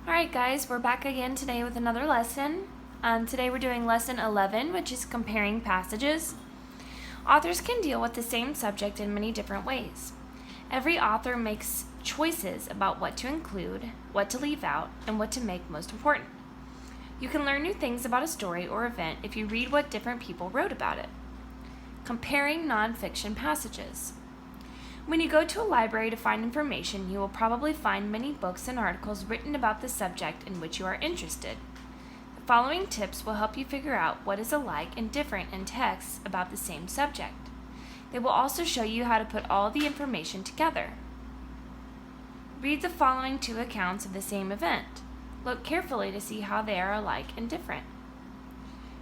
Alright guys, we're back again today with another lesson. Today we're doing lesson 11, which is comparing passages. Authors can deal with the same subject in many different ways. Every author makes choices about what to include, what to leave out, and what to make most important. You can learn new things about a story or event if you read what different people wrote about it. Comparing nonfiction passages. When you go to a library to find information, you will probably find many books and articles written about the subject in which you are interested. The following tips will help you figure out what is alike and different in texts about the same subject. They will also show you how to put all the information together. Read the following two accounts of the same event. Look carefully to see how they are alike and different.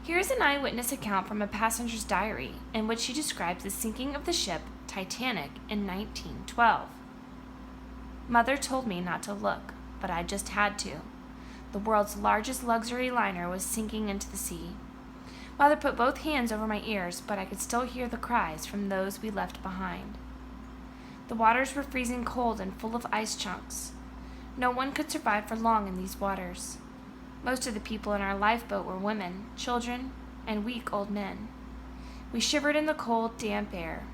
Here is an eyewitness account from a passenger's diary in which she describes the sinking of the ship Titanic in 1912. Mother told me not to look, but I just had to. The world's largest luxury liner was sinking into the sea. Mother put both hands over my ears, but I could still hear the cries from those we left behind. The waters were freezing cold and full of ice chunks. No one could survive for long in these waters. Most of the people in our lifeboat were women, children, and weak old men. We shivered in the cold, damp air.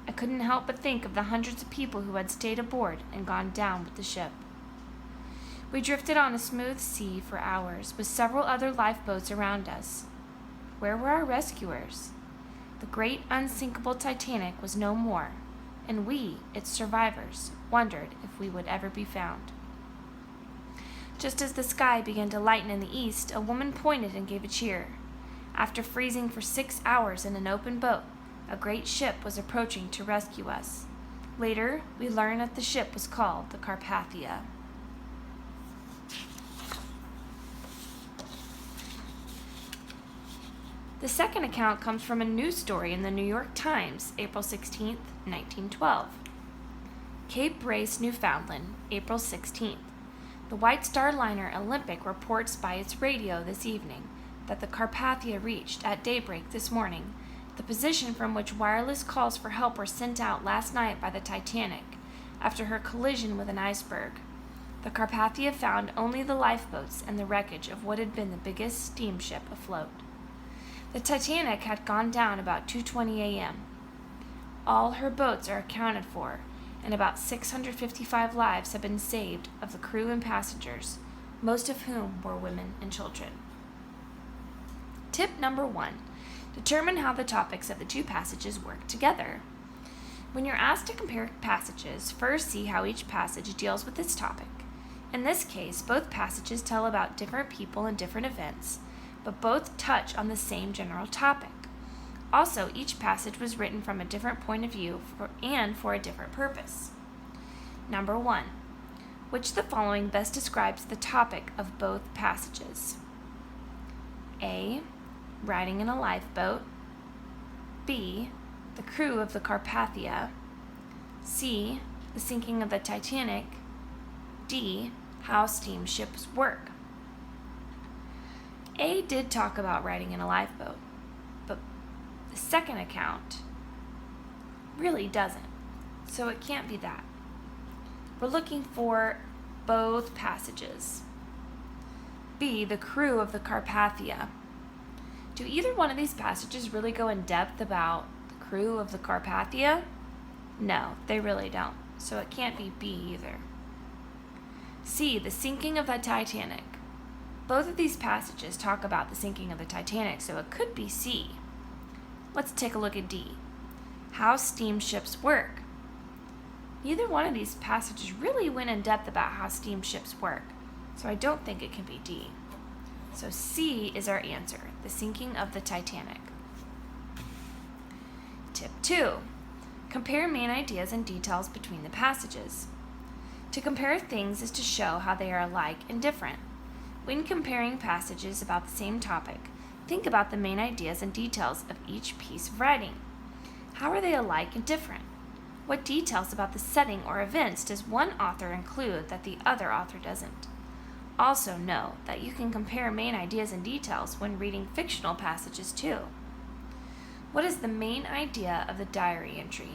I couldn't help but think of the hundreds of people who had stayed aboard and gone down with the ship. We drifted on a smooth sea for hours, with several other lifeboats around us. Where were our rescuers? The great unsinkable Titanic was no more, and we, its survivors, wondered if we would ever be found. Just as the sky began to lighten in the east, a woman pointed and gave a cheer. After freezing for 6 hours in an open boat, a great ship was approaching to rescue us. Later, we learned that the ship was called the Carpathia. The second account comes from a news story in the New York Times, April 16, 1912. Cape Race, Newfoundland, April 16th. The White Star liner Olympic reports by its radio this evening that the Carpathia reached, at daybreak this morning, the position from which wireless calls for help were sent out last night by the Titanic after her collision with an iceberg. The Carpathia found only the lifeboats and the wreckage of what had been the biggest steamship afloat. The Titanic had gone down about 2:20 a.m. All her boats are accounted for, and about 655 lives have been saved of the crew and passengers, most of whom were women and children. Tip number 1. Determine how the topics of the two passages work together. When you're asked to compare passages, first see how each passage deals with its topic. In this case, both passages tell about different people and different events, but both touch on the same general topic. Also, each passage was written from a different point of view and for a different purpose. Number 1. Which of the following best describes the topic of both passages? A. Riding in a lifeboat. B. The crew of the Carpathia. C. The sinking of the Titanic. D. How steamships work. A did talk about riding in a lifeboat, but the second account really doesn't, so it can't be that. We're looking for both passages. B. The crew of the Carpathia. Do either one of these passages really go in depth about the crew of the Carpathia? No, they really don't, so it can't be B either. C. The sinking of the Titanic. Both of these passages talk about the sinking of the Titanic, so it could be C. Let's take a look at D. How steamships work. Neither one of these passages really went in depth about how steamships work, so I don't think it can be D. So C is our answer, the sinking of the Titanic. Tip 2. Compare main ideas and details between the passages. To compare things is to show how they are alike and different. When comparing passages about the same topic, think about the main ideas and details of each piece of writing. How are they alike and different? What details about the setting or events does one author include that the other author doesn't? Also know that you can compare main ideas and details when reading fictional passages too. What is the main idea of the diary entry?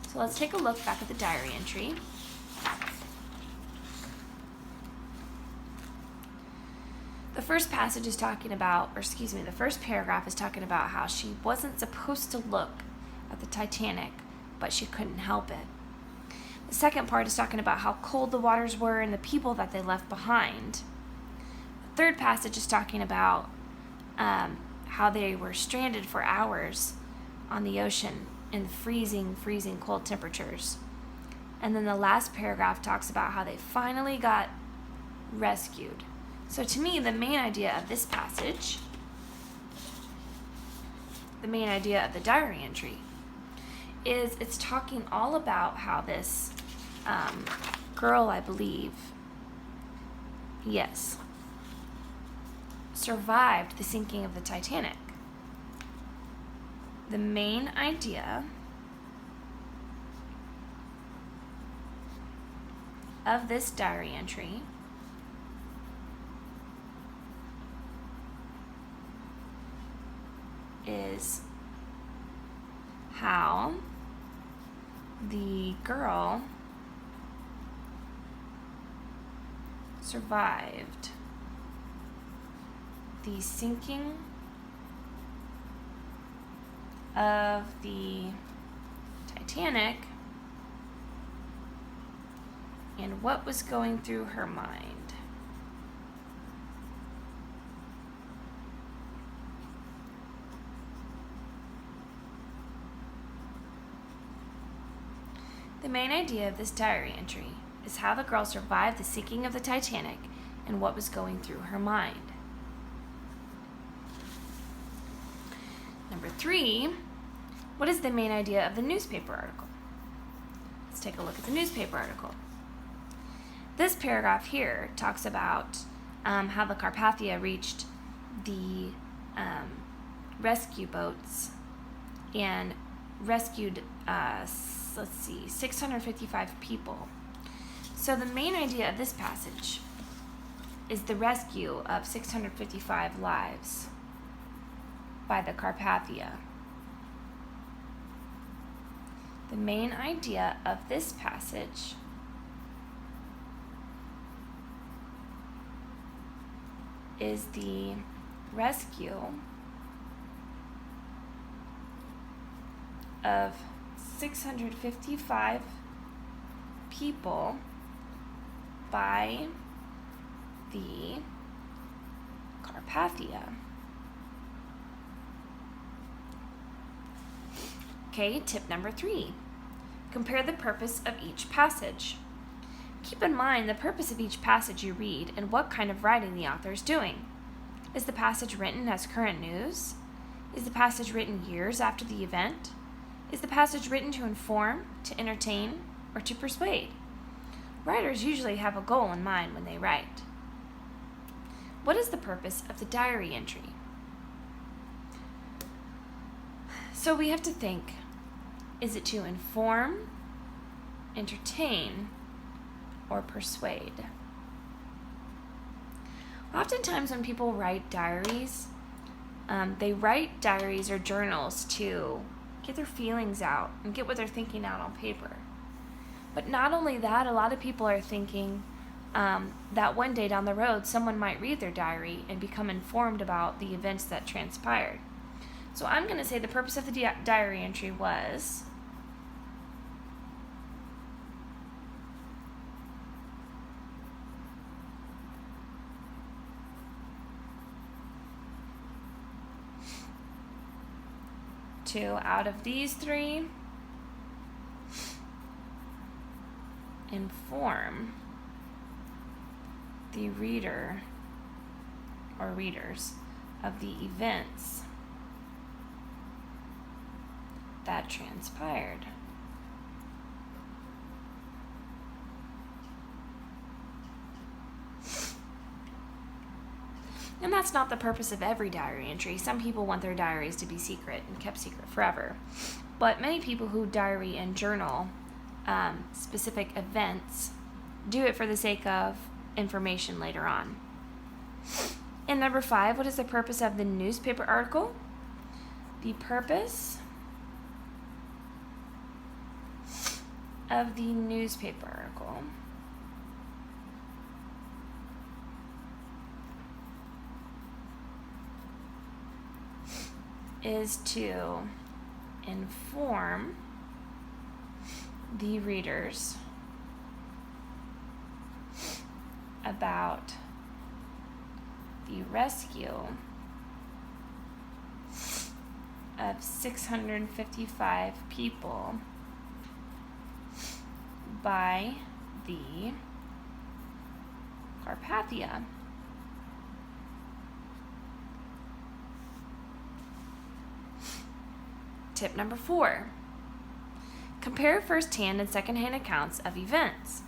So let's take a look back at the diary entry. The first passage is talking about, the first paragraph is talking about how she wasn't supposed to look at the Titanic, but she couldn't help it. The second part is talking about how cold the waters were and the people that they left behind. The third passage is talking about how they were stranded for hours on the ocean in freezing cold temperatures. And then the last paragraph talks about how they finally got rescued. So to me, the main idea of this passage, the main idea of the diary entry, is it's talking all about how this girl, I believe, yes, survived the sinking of the Titanic. The main idea of this diary entry is how the girl survived the sinking of the Titanic and what was going through her mind. The main idea of this diary entry is how the girl survived the sinking of the Titanic and what was going through her mind. Number 3, what is the main idea of the newspaper article? Let's take a look at the newspaper article. This paragraph here talks about how the Carpathia reached the rescue boats and rescued 655 people. So the main idea of this passage is the rescue of 655 lives by the Carpathia. The main idea of this passage is the rescue of 655 people by the Carpathia. Okay, tip number 3. Compare the purpose of each passage. Keep in mind the purpose of each passage you read and what kind of writing the author is doing. Is the passage written as current news? Is the passage written years after the event? Is the passage written to inform, to entertain, or to persuade? Writers usually have a goal in mind when they write. What is the purpose of the diary entry? So we have to think, is it to inform, entertain, or persuade? Oftentimes when people write diaries, they write diaries or journals to get their feelings out and get what they're thinking out on paper. But not only that, a lot of people are thinking that one day down the road, someone might read their diary and become informed about the events that transpired. So I'm going to say the purpose of the diary entry was to, out of these 3, inform the reader or readers of the events that transpired. And that's not the purpose of every diary entry. Some people want their diaries to be secret and kept secret forever. But many people who diary and journal specific events do it for the sake of information later on. And number 5, what is the purpose of the newspaper article? The purpose of the newspaper article is to inform the readers about the rescue of 655 people by the Carpathia. Tip number 4. Compare first-hand and second-hand accounts of events.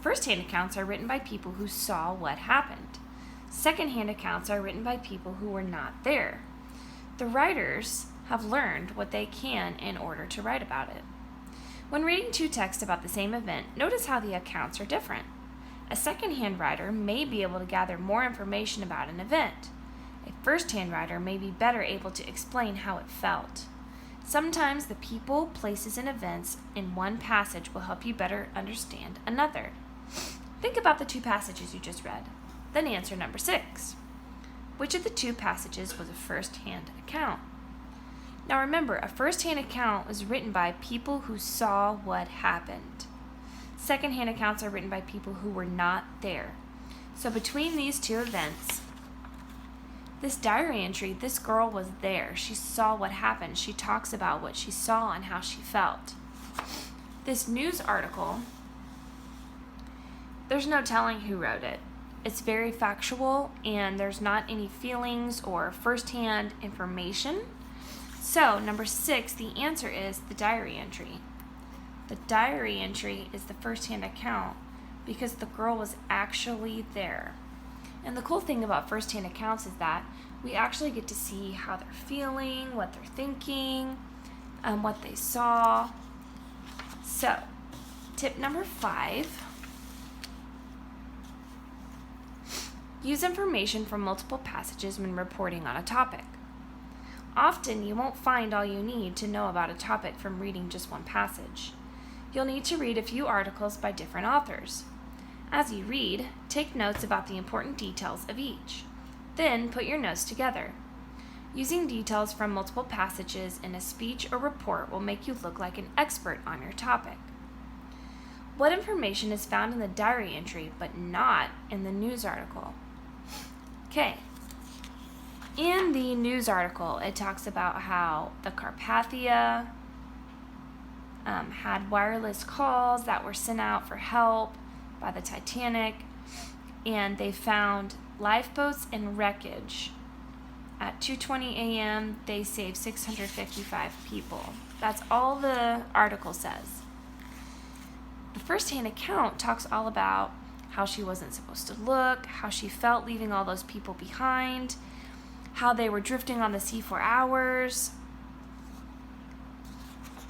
First-hand accounts are written by people who saw what happened. Second-hand accounts are written by people who were not there. The writers have learned what they can in order to write about it. When reading two texts about the same event, notice how the accounts are different. A second-hand writer may be able to gather more information about an event. A first-hand writer may be better able to explain how it felt. Sometimes the people, places, and events in one passage will help you better understand another. Think about the two passages you just read. Then answer number 6. Which of the two passages was a first-hand account? Now remember, a first-hand account was written by people who saw what happened. Second-hand accounts are written by people who were not there. So between these two events, this diary entry, this girl was there. She saw what happened. She talks about what she saw and how she felt. This news article, there's no telling who wrote it. It's very factual, and there's not any feelings or first-hand information. So, number 6, the answer is the diary entry. The diary entry is the first-hand account because the girl was actually there. And the cool thing about first-hand accounts is that we actually get to see how they're feeling, what they're thinking, what they saw. So, tip number 5. Use information from multiple passages when reporting on a topic. Often, you won't find all you need to know about a topic from reading just one passage. You'll need to read a few articles by different authors. As you read, take notes about the important details of each. Then, put your notes together. Using details from multiple passages in a speech or report will make you look like an expert on your topic. What information is found in the diary entry but not in the news article? Okay. In the news article, it talks about how the Carpathia had wireless calls that were sent out for help by the Titanic, and they found lifeboats and wreckage. At 2:20 a.m., they saved 655 people. That's all the article says. The first-hand account talks all about how she wasn't supposed to look, how she felt leaving all those people behind, how they were drifting on the sea for hours.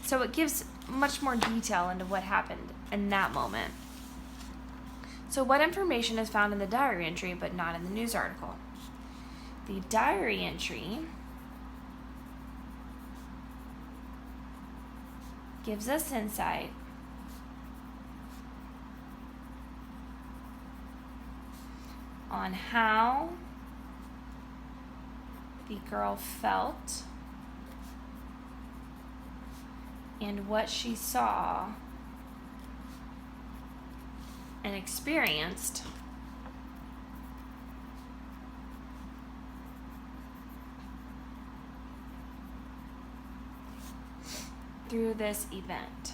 So it gives much more detail into what happened in that moment. So what information is found in the diary entry but not in the news article? The diary entry gives us insight on how the girl felt and what she saw and experienced through this event.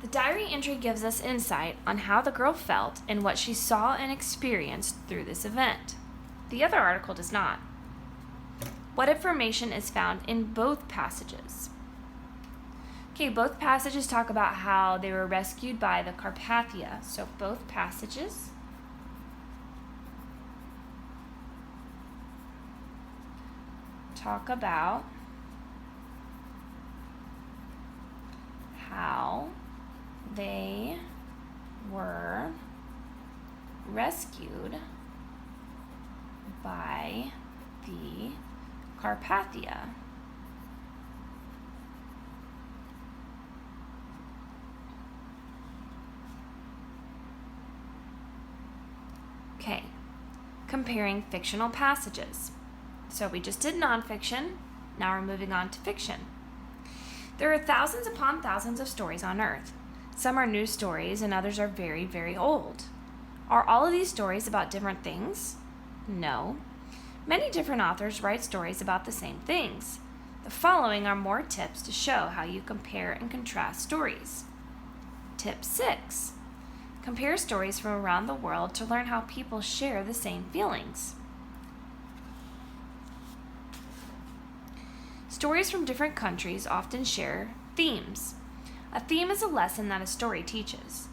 The diary entry gives us insight on how the girl felt and what she saw and experienced through this event. The other article does not. What information is found in both passages? Okay, both passages talk about how they were rescued by the Carpathia. So both passages talk about how they were rescued by the Carpathia. Okay, comparing fictional passages. So we just did nonfiction, now we're moving on to fiction. There are thousands upon thousands of stories on Earth. Some are new stories and others are very, very old. Are all of these stories about different things? No. Many different authors write stories about the same things. The following are more tips to show how you compare and contrast stories. Tip 6. Compare stories from around the world to learn how people share the same feelings. Stories from different countries often share themes. A theme is a lesson that a story teaches.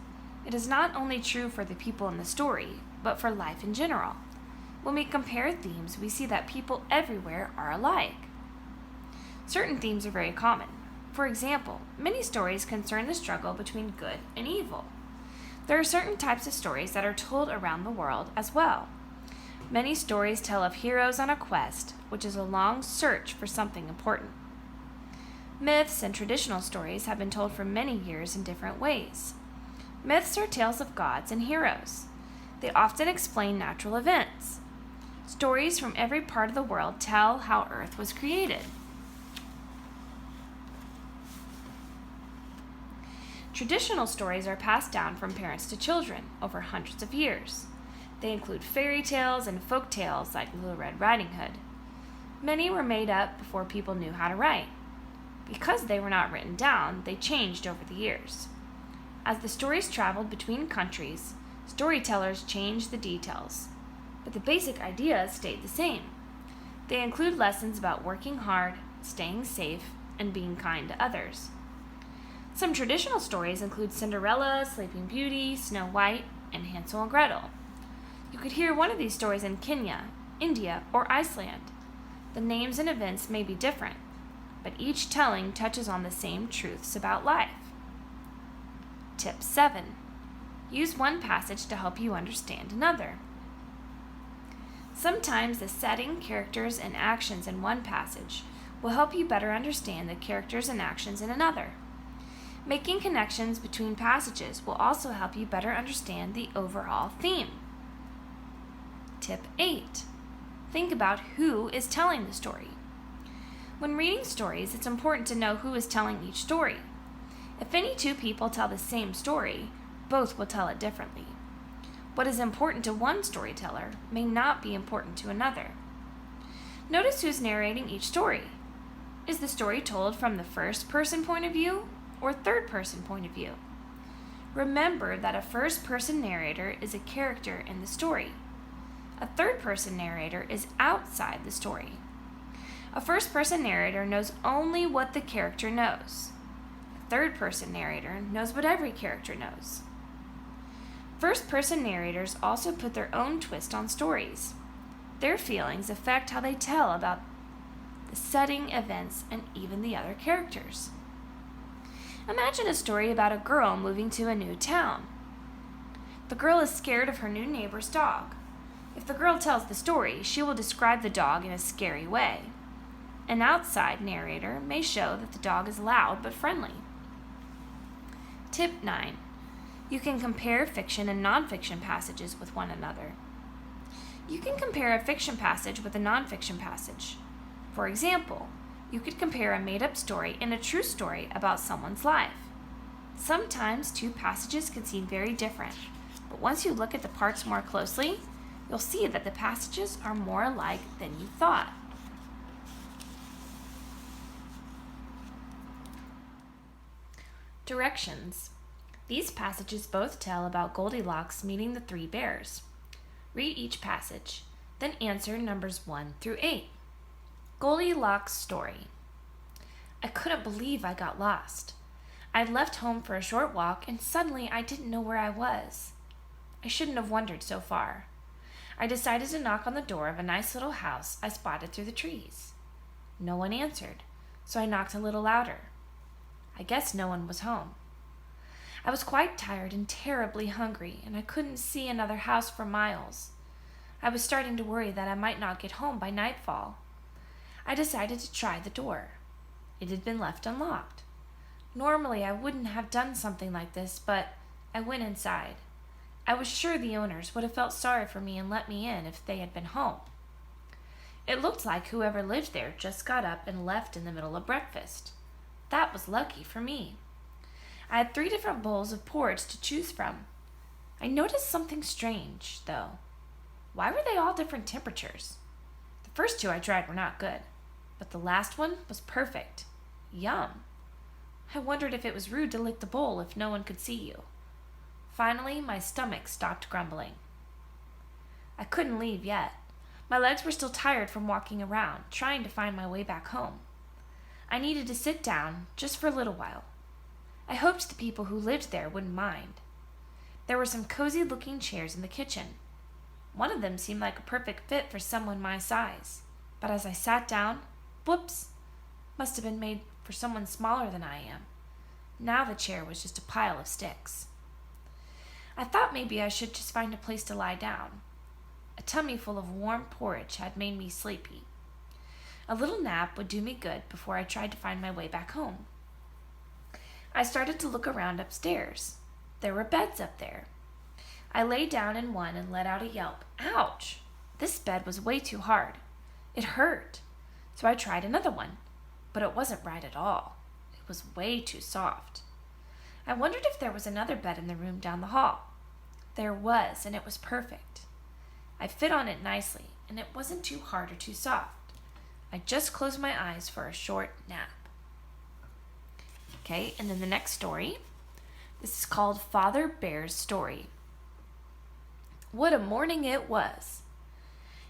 It is not only true for the people in the story, but for life in general. When we compare themes, we see that people everywhere are alike. Certain themes are very common. For example, many stories concern the struggle between good and evil. There are certain types of stories that are told around the world as well. Many stories tell of heroes on a quest, which is a long search for something important. Myths and traditional stories have been told for many years in different ways. Myths are tales of gods and heroes. They often explain natural events. Stories from every part of the world tell how Earth was created. Traditional stories are passed down from parents to children over hundreds of years. They include fairy tales and folk tales like Little Red Riding Hood. Many were made up before people knew how to write. Because they were not written down, they changed over the years. As the stories traveled between countries, storytellers changed the details, but the basic ideas stayed the same. They include lessons about working hard, staying safe, and being kind to others. Some traditional stories include Cinderella, Sleeping Beauty, Snow White, and Hansel and Gretel. You could hear one of these stories in Kenya, India, or Iceland. The names and events may be different, but each telling touches on the same truths about life. Tip 7. Use one passage to help you understand another. Sometimes the setting, characters, and actions in one passage will help you better understand the characters and actions in another. Making connections between passages will also help you better understand the overall theme. Tip 8. Think about who is telling the story. When reading stories, it's important to know who is telling each story. If any two people tell the same story, both will tell it differently. What is important to one storyteller may not be important to another. Notice who's narrating each story. Is the story told from the first-person point of view or third-person point of view? Remember that a first-person narrator is a character in the story. A third-person narrator is outside the story. A first-person narrator knows only what the character knows. A third-person narrator knows what every character knows. First-person narrators also put their own twist on stories. Their feelings affect how they tell about the setting, events, and even the other characters. Imagine a story about a girl moving to a new town. The girl is scared of her new neighbor's dog. If the girl tells the story, she will describe the dog in a scary way. An outside narrator may show that the dog is loud but friendly. Tip 9. You can compare fiction and nonfiction passages with one another. You can compare a fiction passage with a nonfiction passage. For example, you could compare a made-up story and a true story about someone's life. Sometimes two passages can seem very different, but once you look at the parts more closely, you'll see that the passages are more alike than you thought. Directions. These passages both tell about Goldilocks meeting the three bears. Read each passage, then answer numbers 1 through 8. Goldilocks' story. I couldn't believe I got lost. I'd left home for a short walk and suddenly I didn't know where I was. I shouldn't have wandered so far. I decided to knock on the door of a nice little house I spotted through the trees. No one answered, so I knocked a little louder. I guess no one was home. I was quite tired and terribly hungry, and I couldn't see another house for miles. I was starting to worry that I might not get home by nightfall. I decided to try the door. It had been left unlocked. Normally, I wouldn't have done something like this, but I went inside. I was sure the owners would have felt sorry for me and let me in if they had been home. It looked like whoever lived there just got up and left in the middle of breakfast. That was lucky for me. I had 3 different bowls of porridge to choose from. I noticed something strange, though. Why were they all different temperatures? The first 2 I tried were not good, but the last one was perfect. Yum. I wondered if it was rude to lick the bowl if no one could see you. Finally, my stomach stopped grumbling. I couldn't leave yet. My legs were still tired from walking around, trying to find my way back home. I needed to sit down just for a little while. I hoped the people who lived there wouldn't mind. There were some cozy-looking chairs in the kitchen. One of them seemed like a perfect fit for someone my size, but as I sat down, whoops, must have been made for someone smaller than I am. Now the chair was just a pile of sticks. I thought maybe I should just find a place to lie down. A tummy full of warm porridge had made me sleepy. A little nap would do me good before I tried to find my way back home. I started to look around upstairs. There were beds up there. I lay down in one and let out a yelp. Ouch! This bed was way too hard. It hurt. So I tried another one, but it wasn't right at all. It was way too soft. I wondered if there was another bed in the room down the hall. There was, and it was perfect. I fit on it nicely, and it wasn't too hard or too soft. I just closed my eyes for a short nap. Okay, and then the next story. This is called Father Bear's Story. What a morning it was!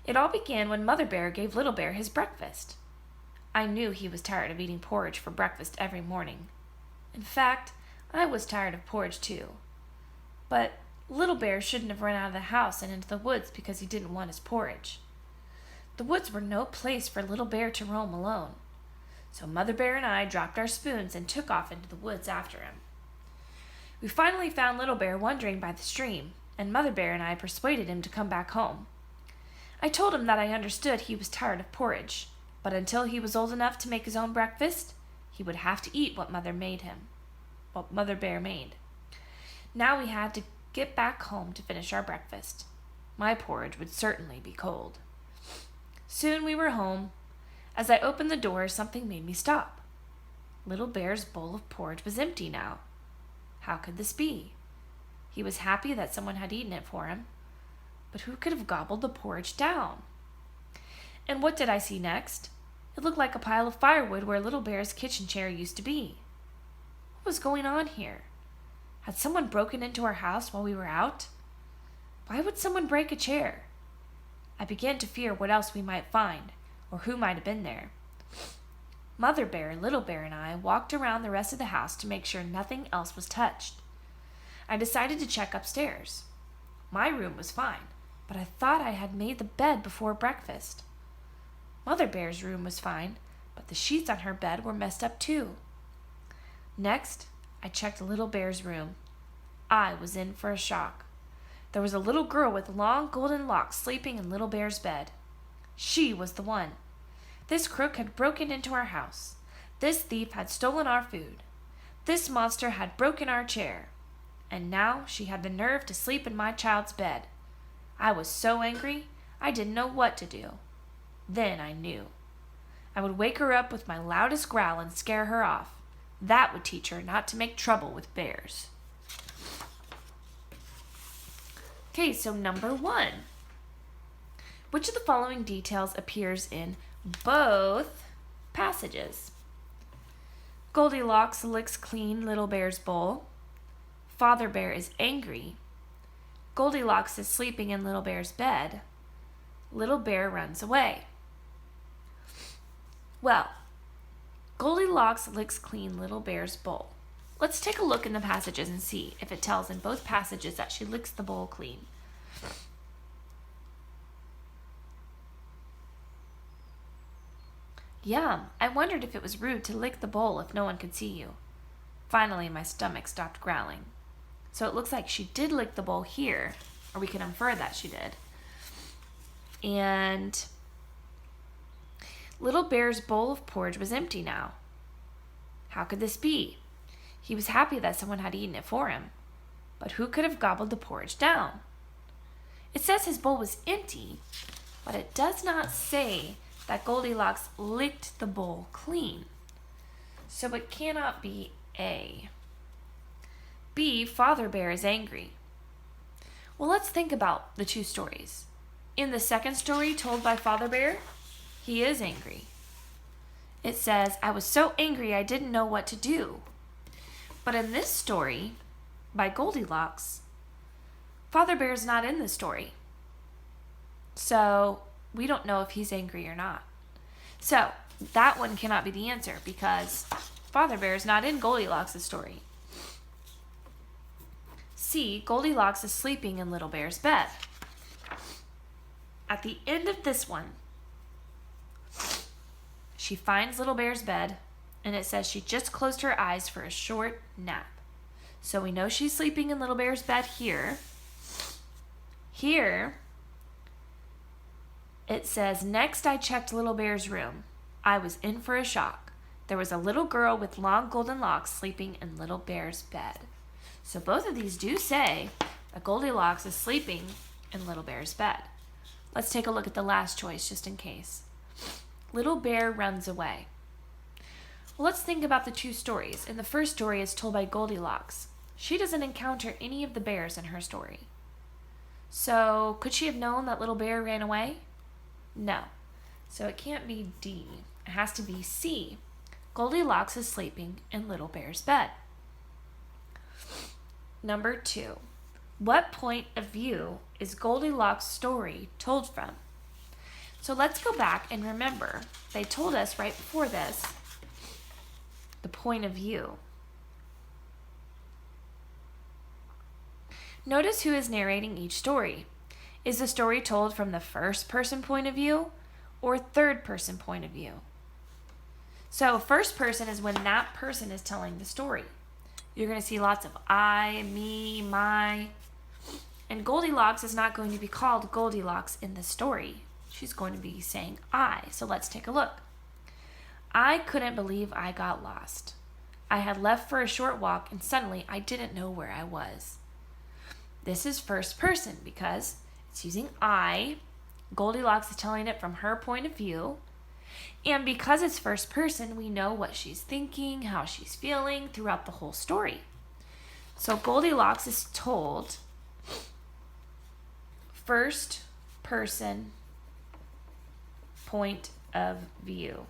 It all began when Mother Bear gave Little Bear his breakfast. I knew he was tired of eating porridge for breakfast every morning. In fact, I was tired of porridge too. But Little Bear shouldn't have run out of the house and into the woods because he didn't want his porridge. The woods were no place for Little Bear to roam alone. So Mother Bear and I dropped our spoons and took off into the woods after him. We finally found Little Bear wandering by the stream, and Mother Bear and I persuaded him to come back home. I told him that I understood he was tired of porridge, but until he was old enough to make his own breakfast, he would have to eat what Mother Bear made. Now we had to get back home to finish our breakfast. My porridge would certainly be cold. Soon we were home. As I opened the door, something made me stop. Little Bear's bowl of porridge was empty now. How could this be? He was happy that someone had eaten it for him, but who could have gobbled the porridge down? And what did I see next? It looked like a pile of firewood where Little Bear's kitchen chair used to be. What was going on here? Had someone broken into our house while we were out? Why would someone break a chair? I began to fear what else we might find, or who might have been there. Mother Bear, Little Bear, and I walked around the rest of the house to make sure nothing else was touched. I decided to check upstairs. My room was fine, but I thought I had made the bed before breakfast. Mother Bear's room was fine, but the sheets on her bed were messed up too. Next, I checked Little Bear's room. I was in for a shock. There was a little girl with long golden locks sleeping in Little Bear's bed. She was the one. This crook had broken into our house. This thief had stolen our food. This monster had broken our chair. And now she had the nerve to sleep in my child's bed. I was so angry, I didn't know what to do. Then I knew. I would wake her up with my loudest growl and scare her off. That would teach her not to make trouble with bears. Okay, so number 1. Which of the following details appears in both passages? Goldilocks licks clean Little Bear's bowl. Father Bear is angry. Goldilocks is sleeping in Little Bear's bed. Little Bear runs away. Well, Goldilocks licks clean Little Bear's bowl. Let's take a look in the passages and see if it tells in both passages that she licks the bowl clean. Yum! I wondered if it was rude to lick the bowl if no one could see you. Finally, my stomach stopped growling. So it looks like she did lick the bowl here, or we can infer that she did. And Little Bear's bowl of porridge was empty now. How could this be? He was happy that someone had eaten it for him. but who could have gobbled the porridge down? It says his bowl was empty, but it does not say that Goldilocks licked the bowl clean. So it cannot be A. B. Father Bear is angry. Well, let's think about the two stories. In the second story told by Father Bear, he is angry. It says, I was so angry I didn't know what to do. But in this story, by Goldilocks, Father Bear is not in the story. So we don't know if he's angry or not. So that one cannot be the answer because Father Bear is not in Goldilocks' story. C. Goldilocks is sleeping in Little Bear's bed. At the end of this one, she finds Little Bear's bed, and it says she just closed her eyes for a short nap. So we know she's sleeping in Little Bear's bed here. Here, it says, next I checked Little Bear's room. I was in for a shock. There was a little girl with long golden locks sleeping in Little Bear's bed. So both of these do say that Goldilocks is sleeping in Little Bear's bed. Let's take a look at the last choice just in case. Little Bear runs away. Well, let's think about the two stories. In the first story, it's told by Goldilocks. She doesn't encounter any of the bears in her story. So could she have known that Little Bear ran away? No. So it can't be D. It has to be C. Goldilocks is sleeping in Little Bear's bed. Number 2. What point of view is Goldilocks' story told from? So let's go back and remember, they told us right before this, the point of view. Notice who is narrating each story. Is the story told from the first person point of view or third person point of view? So first person is when that person is telling the story. You're going to see lots of I, me, my. And Goldilocks is not going to be called Goldilocks in the story. She's going to be saying I. So let's take a look. I couldn't believe I got lost. I had left for a short walk and suddenly I didn't know where I was. This is first person because it's using I. Goldilocks is telling it from her point of view. And because it's first person, we know what she's thinking, how she's feeling throughout the whole story. So Goldilocks is told first person point of view.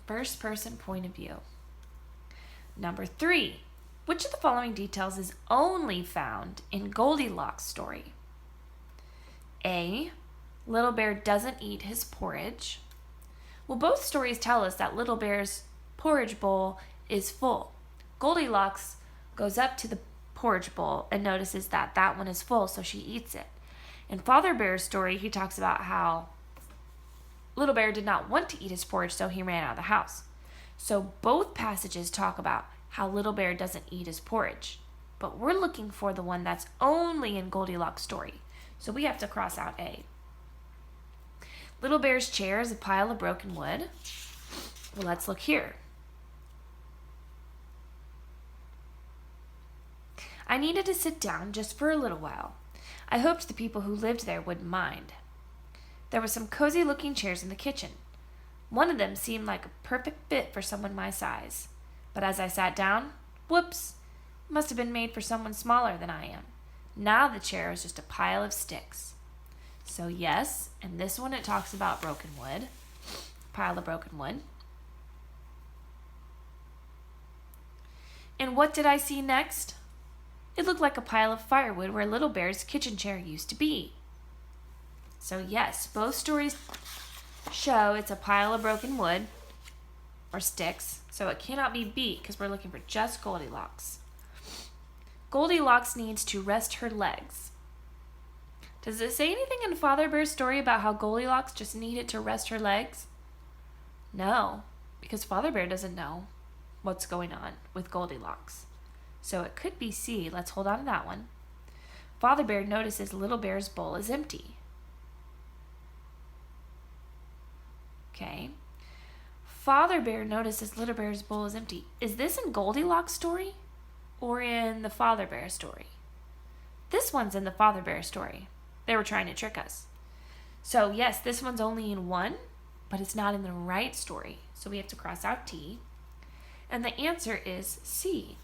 First person point of view. Number 3. Which of the following details is only found in Goldilocks' story? A. Little Bear doesn't eat his porridge. Well, both stories tell us that Little Bear's porridge bowl is full. Goldilocks goes up to the porridge bowl and notices that that one is full, so she eats it. In Father Bear's story, he talks about how Little Bear did not want to eat his porridge, so he ran out of the house. So both passages talk about how Little Bear doesn't eat his porridge. But we're looking for the one that's only in Goldilocks' story. So we have to cross out A. Little Bear's chair is a pile of broken wood. Well, let's look here. I needed to sit down just for a little while. I hoped the people who lived there wouldn't mind. There were some cozy looking chairs in the kitchen. One of them seemed like a perfect fit for someone my size. But as I sat down, whoops, it must have been made for someone smaller than I am. Now the chair is just a pile of sticks. So yes, and this one it talks about broken wood, pile of broken wood. And what did I see next? It looked like a pile of firewood where Little Bear's kitchen chair used to be. So yes, both stories show it's a pile of broken wood or sticks, so it cannot be B because we're looking for just Goldilocks. Goldilocks needs to rest her legs. Does it say anything in Father Bear's story about how Goldilocks just needed to rest her legs? No, because Father Bear doesn't know what's going on with Goldilocks. So it could be C. Let's hold on to that one. Father Bear notices Little Bear's bowl is empty. Okay. Father Bear notices Little Bear's bowl is empty. Is this in Goldilocks' story or in the Father Bear story? This one's in the Father Bear story. They were trying to trick us. So yes, this one's only in one, but it's not in the right story. So we have to cross out T. And the answer is C.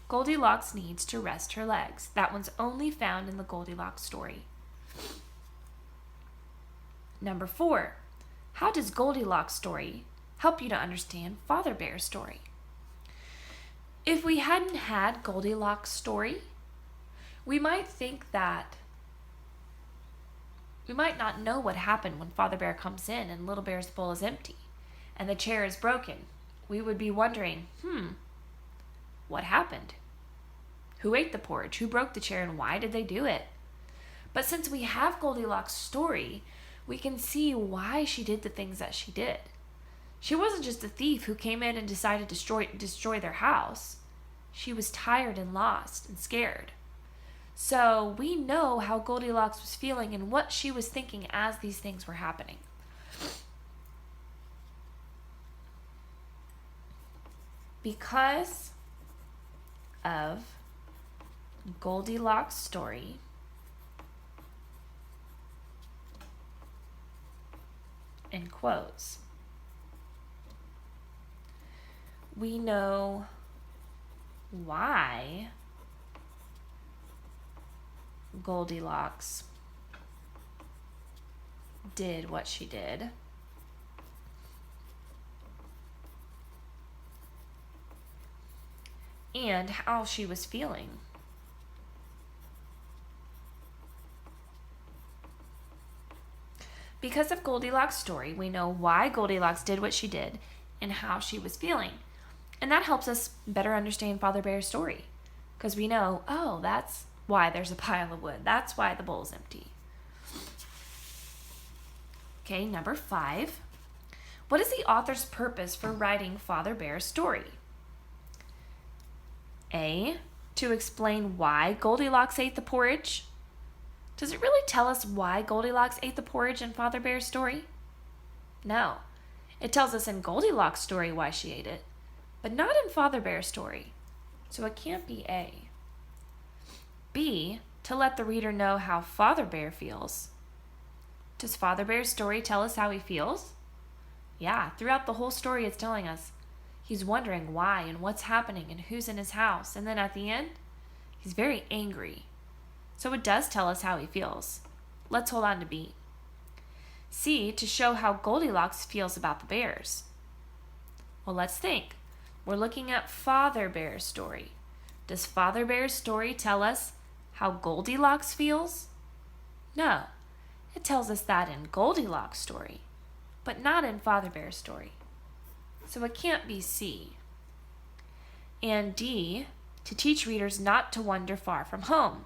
Goldilocks needs to rest her legs. That one's only found in the Goldilocks story. Number 4. How does Goldilocks' story help you to understand Father Bear's story? If we hadn't had Goldilocks' story, we might think that we might not know what happened when Father Bear comes in and Little Bear's bowl is empty and the chair is broken. We would be wondering, what happened? Who ate the porridge? Who broke the chair and why did they do it? But since we have Goldilocks' story, we can see why she did the things that she did. She wasn't just a thief who came in and decided to destroy their house. She was tired and lost and scared. So we know how Goldilocks was feeling and what she was thinking as these things were happening. Because of Goldilocks' story, in quotes, we know why Goldilocks did what she did. And how she was feeling. Because of Goldilocks' story, we know why Goldilocks did what she did and how she was feeling. And that helps us better understand Father Bear's story. Because we know, oh, that's why there's a pile of wood. That's why the bowl's empty. Okay, number 5. What is the author's purpose for writing Father Bear's story? A, to explain why Goldilocks ate the porridge. Does it really tell us why Goldilocks ate the porridge in Father Bear's story? No. It tells us in Goldilocks' story why she ate it, but not in Father Bear's story. So it can't be A. B, to let the reader know how Father Bear feels. Does Father Bear's story tell us how he feels? Yeah, throughout the whole story it's telling us. He's wondering why and what's happening and who's in his house. And then at the end, he's very angry. So it does tell us how he feels. Let's hold on to B. C, to show how Goldilocks feels about the bears. Well, let's think. We're looking at Father Bear's story. Does Father Bear's story tell us how Goldilocks feels? No. It tells us that in Goldilocks' story, but not in Father Bear's story. So it can't be C. And D, to teach readers not to wander far from home.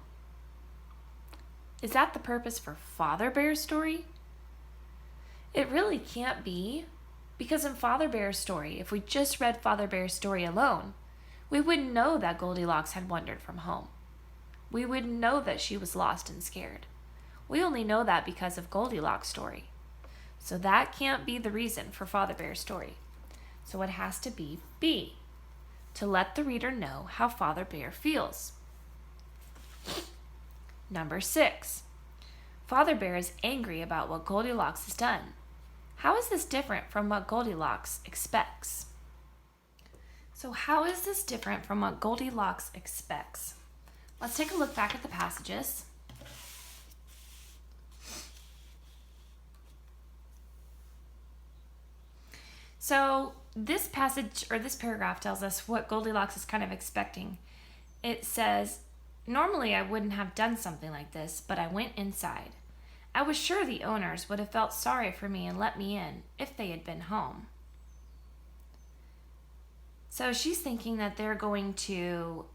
Is that the purpose for Father Bear's story? It really can't be, because in Father Bear's story, if we just read Father Bear's story alone, we wouldn't know that Goldilocks had wandered from home. We wouldn't know that she was lost and scared. We only know that because of Goldilocks' story. So that can't be the reason for Father Bear's story. So it has to be B, to let the reader know how Father Bear feels. Number 6. Father Bear is angry about what Goldilocks has done. How is this different from what Goldilocks expects? So how is this different from what Goldilocks expects? Let's take a look back at the passages. So this passage or this paragraph tells us what Goldilocks is kind of expecting. It says, normally I wouldn't have done something like this, but I went inside. I was sure the owners would have felt sorry for me and let me in if they had been home. So she's thinking that they're going to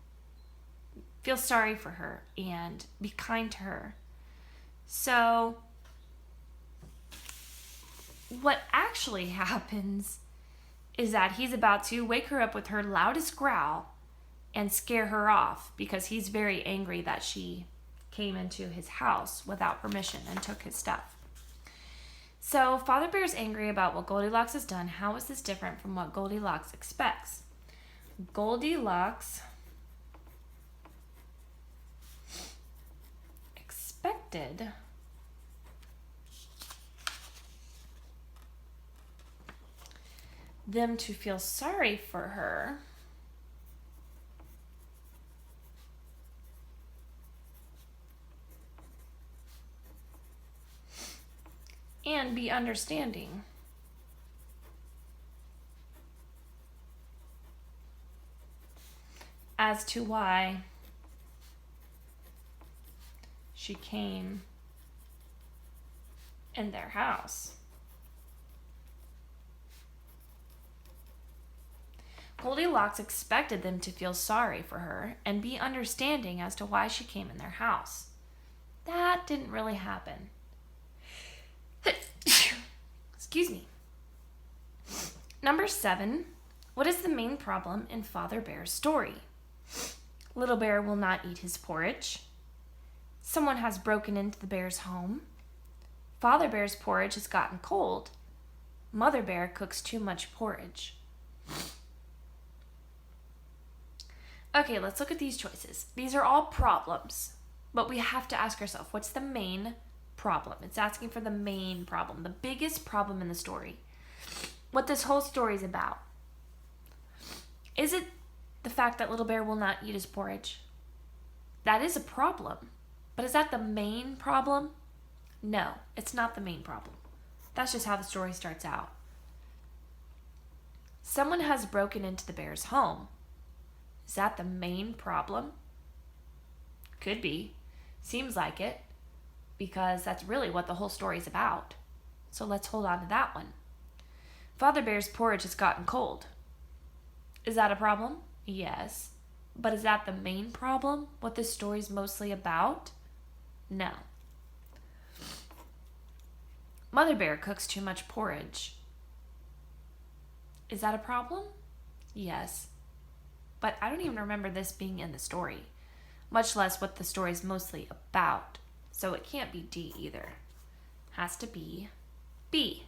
feel sorry for her and be kind to her. So what actually happens is that he's about to wake her up with her loudest growl and scare her off because he's very angry that she came into his house without permission and took his stuff. So Father Bear's angry about what Goldilocks has done. How is this different from what Goldilocks expects? Goldilocks expected them to feel sorry for her and be understanding. As to why she came in their house. Goldilocks expected them to feel sorry for her and be understanding as to why she came in their house. That didn't really happen. Excuse me. Number 7. What is the main problem in Father Bear's story? Little Bear will not eat his porridge. Someone has broken into the bear's home. Father Bear's porridge has gotten cold. Mother Bear cooks too much porridge. Okay, let's look at these choices. These are all problems, but we have to ask ourselves, what's the main problem? It's asking for the main problem, the biggest problem in the story. What this whole story is about. Is it the fact that Little Bear will not eat his porridge? That is a problem. But is that the main problem? No, it's not the main problem. That's just how the story starts out. Someone has broken into the bear's home. Is that the main problem? Could be. Seems like it. Because that's really what the whole story is about. So let's hold on to that one. Father Bear's porridge has gotten cold. Is that a problem? Yes. But is that the main problem? What this story's mostly about? No. Mother Bear cooks too much porridge. Is that a problem? Yes. But I don't even remember this being in the story, much less what the story's mostly about. So it can't be D either. Has to be B.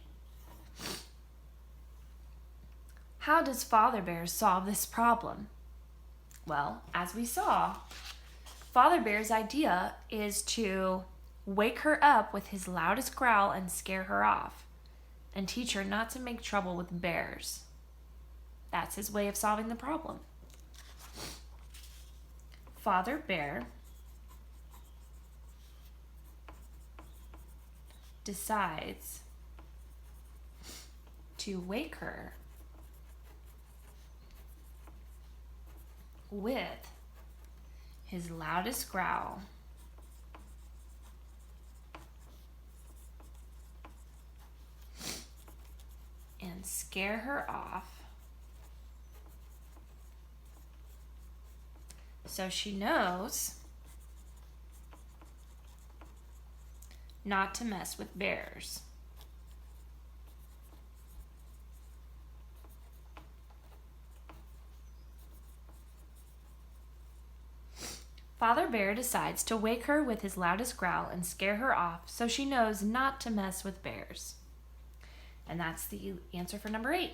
How does Father Bear solve this problem? Well, as we saw, Father Bear's idea is to wake her up with his loudest growl and scare her off, and teach her not to make trouble with bears. That's his way of solving the problem. Father Bear decides to wake her with his loudest growl and scare her off so she knows not to mess with bears. Father Bear decides to wake her with his loudest growl and scare her off so she knows not to mess with bears. And that's the answer for number 8.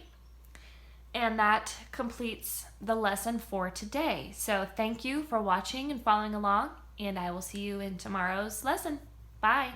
And that completes the lesson for today. So thank you for watching and following along, and I will see you in tomorrow's lesson. Bye.